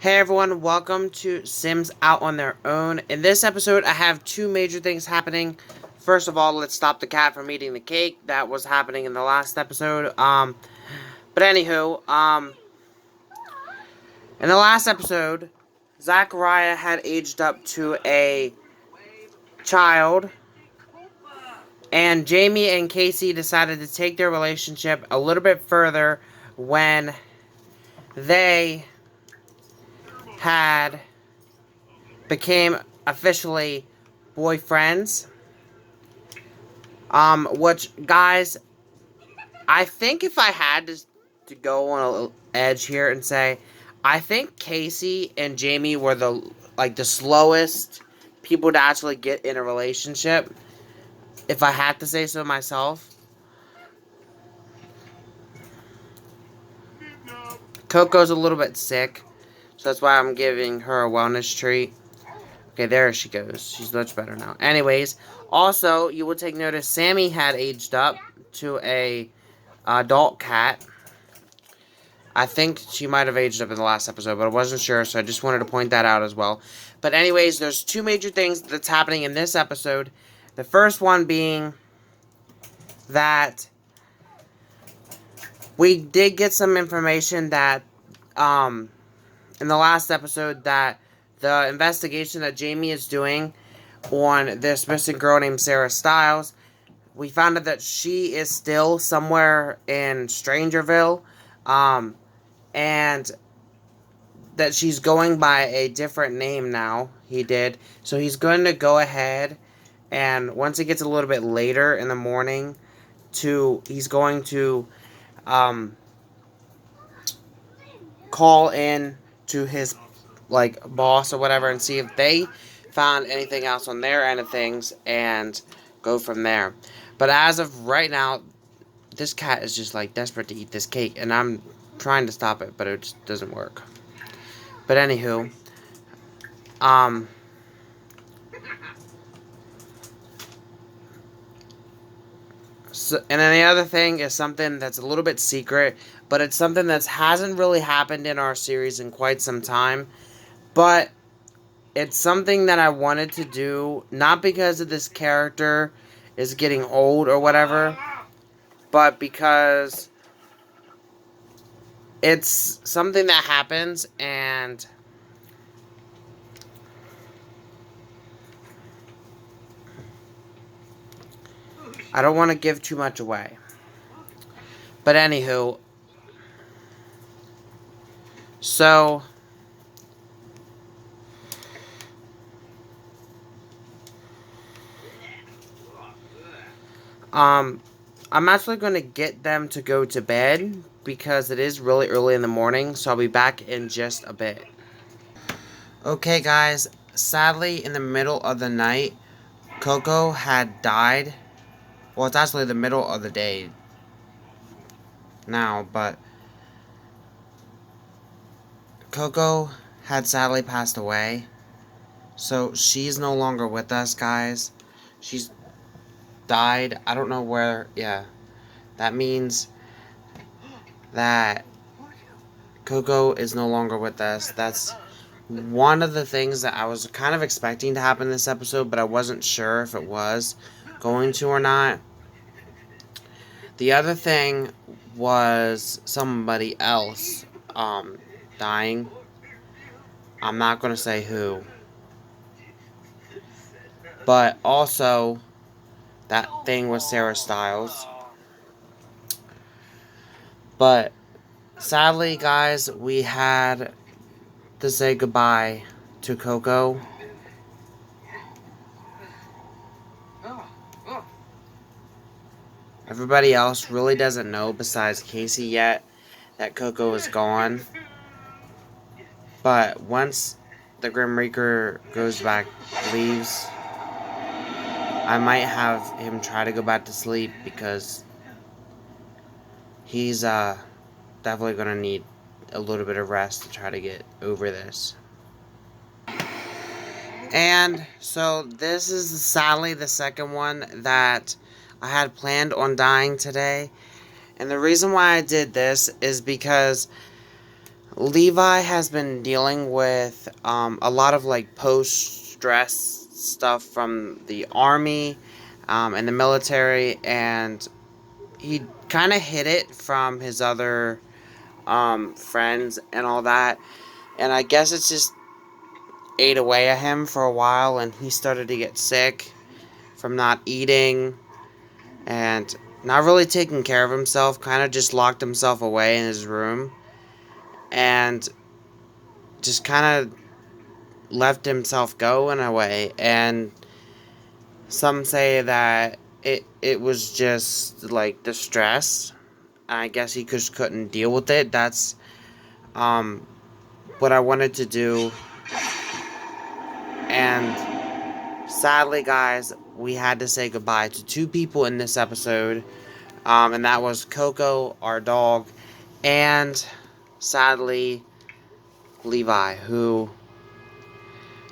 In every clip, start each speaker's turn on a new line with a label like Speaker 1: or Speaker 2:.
Speaker 1: Hey everyone, welcome to Sims Out on Their Own. In this episode, I have two major things happening. First of all, let's stop the cat from eating the cake. That was happening in the last episode. But anywho, in the last episode, Zachariah had aged up to a child, and Jamie and Casey decided to take their relationship a little bit further when they had became officially boyfriends. Which, guys, I think if I had to go on an edge here and say, I think Casey and Jamie were the slowest people to actually get in a relationship. If I had to say so myself. Coco's a little bit sick, so that's why I'm giving her a wellness treat. Okay, there she goes. She's much better now. Anyways, also, you will take notice Sammy had aged up to a adult cat. I think she might have aged up in the last episode, but I wasn't sure, so I just wanted to point that out as well. But anyways, there's two major things that's happening in this episode. The first one being that we did get some information that, in the last episode, that the investigation that Jamie is doing on this missing girl named Sarah Stiles, we found out that she is still somewhere in Strangerville, and that she's going by a different name now. He did. So he's going to go ahead, and once it gets a little bit later in the morning, he's going to call in to his boss or whatever and see if they found anything else on their end of things and go from there. But as of right now, this cat is just desperate to eat this cake, and I'm trying to stop it, but it just doesn't work. But anywho, and then the other thing is something that's a little bit secret, but it's something that hasn't really happened in our series in quite some time. But it's something that I wanted to do, not because of this character is getting old or whatever, but because it's something that happens, and I don't want to give too much away. But anywho, so I'm actually going to get them to go to bed because it is really early in the morning, so I'll be back in just a bit. Okay, guys, sadly, in the middle of the night, Coco had died. Well, it's actually the middle of the day now, but Coco had sadly passed away. So she's no longer with us, guys. She's died. I don't know where. Yeah. That means that Coco is no longer with us. That's one of the things that I was kind of expecting to happen this episode, but I wasn't sure if it was going to or not. The other thing was somebody else dying. I'm not going to say who. But also, that thing was Sarah Stiles. But sadly, guys, we had to say goodbye to Coco. Everybody else really doesn't know, besides Casey, yet that Coco is gone. But once the Grim Reaper leaves, I might have him try to go back to sleep because he's definitely going to need a little bit of rest to try to get over this. And so this is sadly the second one that I had planned on dying today. And the reason why I did this is because Levi has been dealing with a lot of like post-stress stuff from the army and the military, and he kind of hid it from his other friends and all that. And I guess it's just ate away at him for a while, and he started to get sick from not eating and not really taking care of himself. Kind of just locked himself away in his room and just kind of left himself go in a way. And some say that it was just like the stress. I guess he just couldn't deal with it. That's what I wanted to do. And sadly, guys, we had to say goodbye to two people in this episode. And that was Coco, our dog, and sadly, Levi, who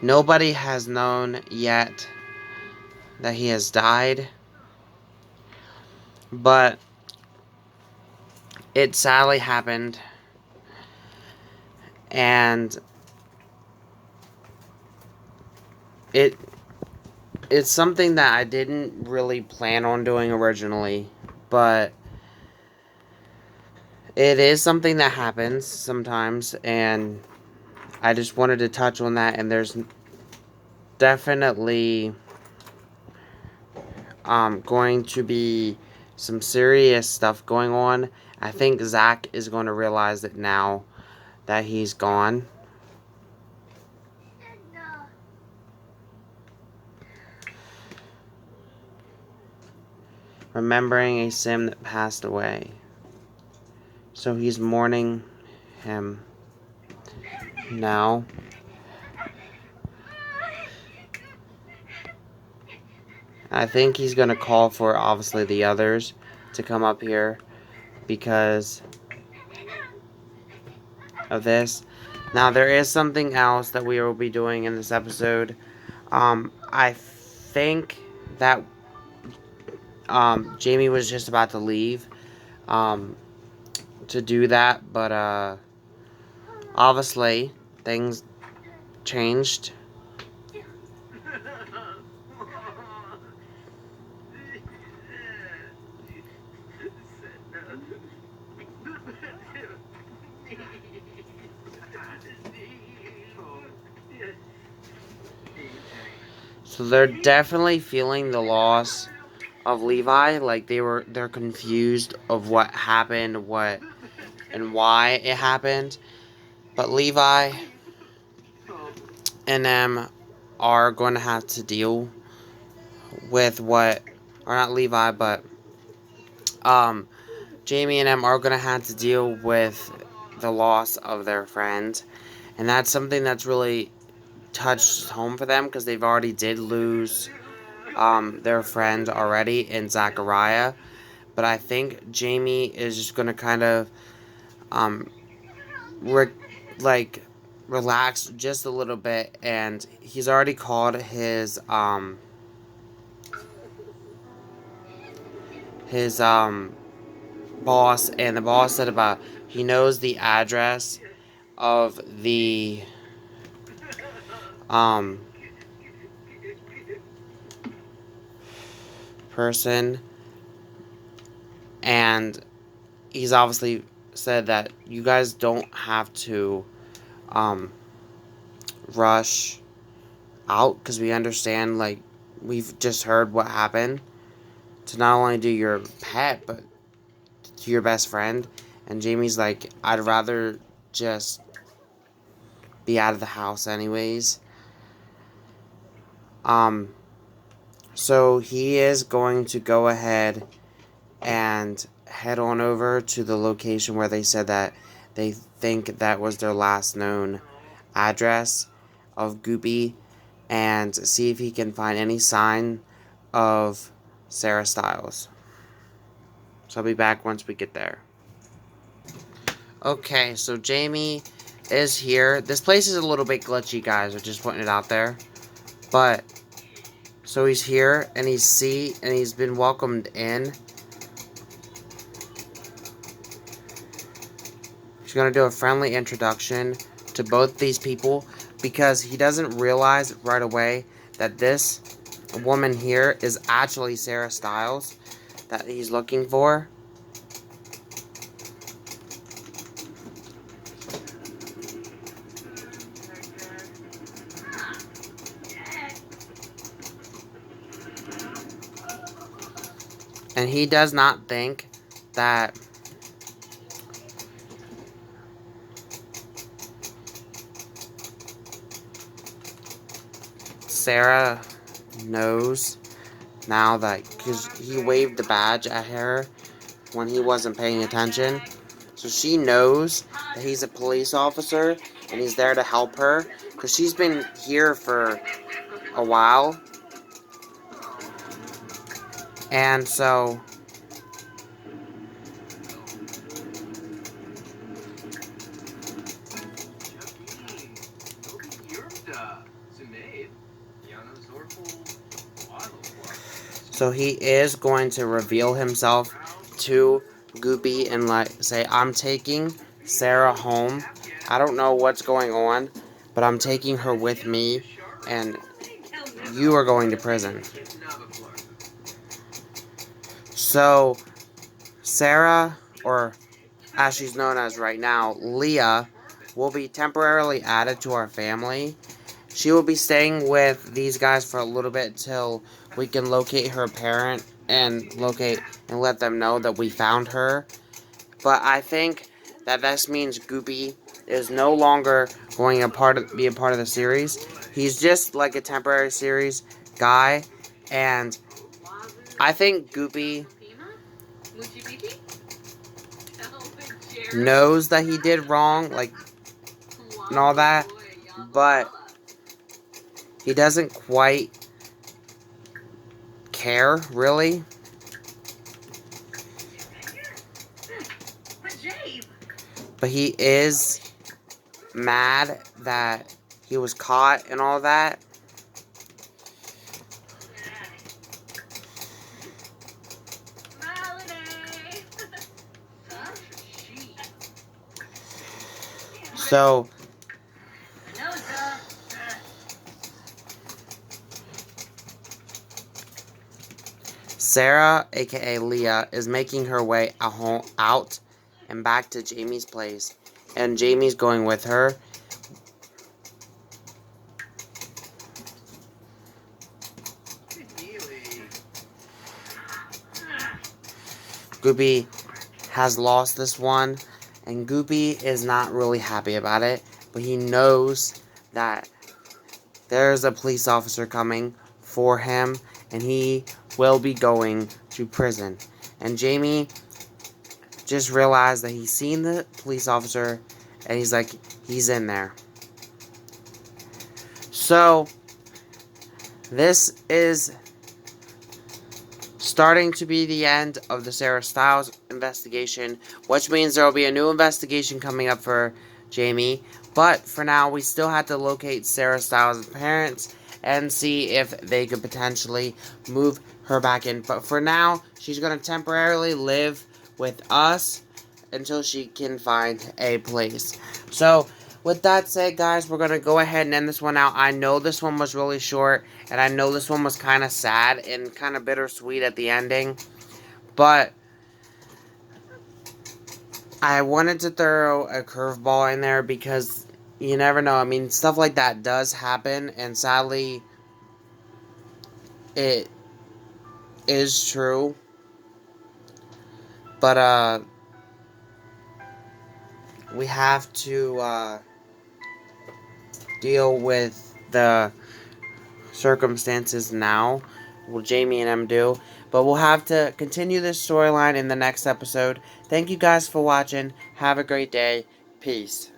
Speaker 1: nobody has known yet that he has died. But it sadly happened. And it's something that I didn't really plan on doing originally, but it is something that happens sometimes, and I just wanted to touch on that. And there's definitely going to be some serious stuff going on. I think Zach is going to realize it now that he's gone. Remembering a sim that passed away. So he's mourning him now. I think he's going to call for, obviously, the others to come up here because of this. Now, there is something else that we will be doing in this episode. I think that Jamie was just about to leave to do that, but obviously things changed. So they're definitely feeling the loss of Levi. Like they're confused of what happened, and why it happened. But Levi and them are going to have to deal with or not Levi, but Jamie and them are going to have to deal with the loss of their friend. And that's something that's really touched home for them because they've already did lose their friend already in Zachariah. But I think Jamie is just going to kind of relax just a little bit, and he's already called his boss, and the boss said about he knows the address of the person, and he's obviously said that you guys don't have to rush out because we understand, like, we've just heard what happened to not only do your pet but to your best friend. And Jamie's like, I'd rather just be out of the house anyways. So he is going to go ahead and head on over to the location where they said that they think that was their last known address of Goopy, and see if he can find any sign of Sarah Styles. So I'll be back once we get there. Okay, so Jamie is here. This place is a little bit glitchy, guys. I'm just putting it out there. But so he's here, and he's been welcomed in She's going to do a friendly introduction to both these people because he doesn't realize right away that this woman here is actually Sara Stiles that he's looking for. And he does not think that Sara knows now that, because he waved the badge at her when he wasn't paying attention. So she knows that he's a police officer and he's there to help her because she's been here for a while. And so he is going to reveal himself to Goopy and say, I'm taking Sara home. I don't know what's going on, but I'm taking her with me, and you are going to prison. So, Sara, or as she's known as right now, Leah, will be temporarily added to our family. She will be staying with these guys for a little bit till we can locate her parent and let them know that we found her. But I think that this means Goopy is no longer going to be a part of the series. He's just like a temporary series guy, and I think Goopy knows that he did wrong, and all that, but he doesn't quite care, really. But he is mad that he was caught and all that. So, Sara, aka Leah, is making her way out and back to Jamie's place. And Jamie's going with her. Goopy has lost this one, and Goopy is not really happy about it, but he knows that there's a police officer coming for him, and he will be going to prison. And Jamie just realized that he's seen the police officer, and he's like, he's in there. So, this is starting to be the end of the Sara Stiles investigation, which means there will be a new investigation coming up for Jamie. But for now, we still have to locate Sara Stiles' parents and see if they could potentially move her back in. But for now, she's going to temporarily live with us until she can find a place. So, with that said, guys, we're going to go ahead and end this one out. I know this one was really short, and I know this one was kind of sad and kind of bittersweet at the ending. But I wanted to throw a curveball in there because you never know. I mean, stuff like that does happen, and sadly, it is true. But, we have to, deal with the circumstances now. Well, Jamie and em do. But we'll have to continue this storyline in the next episode. Thank you guys for watching. Have a great day. Peace.